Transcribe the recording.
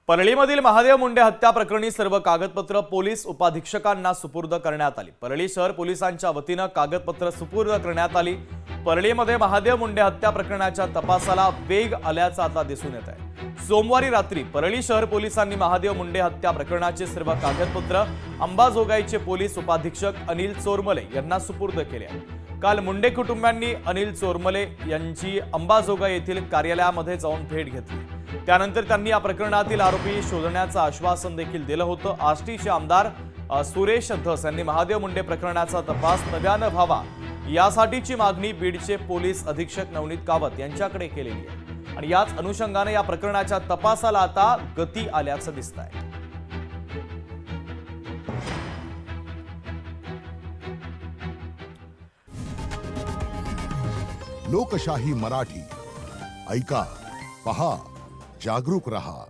परळीमधील महादेव मुंडे हत्या प्रकरणी सर्व कागदपत्र पोलीस उपाधीक्षकांना सुपूर्द करण्यात आली। परळी शहर पोलिसांच्या वतीने कागदपत्र सुपूर्द करण्यात आली। परळीमध्ये महादेव मुंडे हत्या प्रकरणाच्या तपासाला वेग आल्याचा आता दिसून येत आहे। सोमवारी रात्री परळी शहर पोलिसांनी महादेव मुंडे हत्या प्रकरणाचे सर्व कागदपत्र अंबाजोगाईचे पोलीस उपाधीक्षक अनिल चोरमले यांना सुपूर्द केले आहे। काल मुंडे कुटुंबियांनी अनिल चोरमले यांची अंबाजोगाई येथील कार्यालयामध्ये जाऊन भेट घेतली। त्यानंतर त्यांनी या प्रकरणातील आरोपी शोधण्याचं आश्वासन देखील दिलं होतं। आष्टीचे आमदार सुरेश धस यांनी महादेव मुंडे प्रकरणाचा तपास नव्याने व्हावा यासाठीची मागणी बीडचे पोलीस अधीक्षक नवनीत कावत यांच्याकडे केलेली आहे आणि याच अनुषंगाने या प्रकरणाच्या तपासाला आता गती आल्याचं दिसतंय। लोकशाही मराठी ऐका, पहा, जागरूक रहा।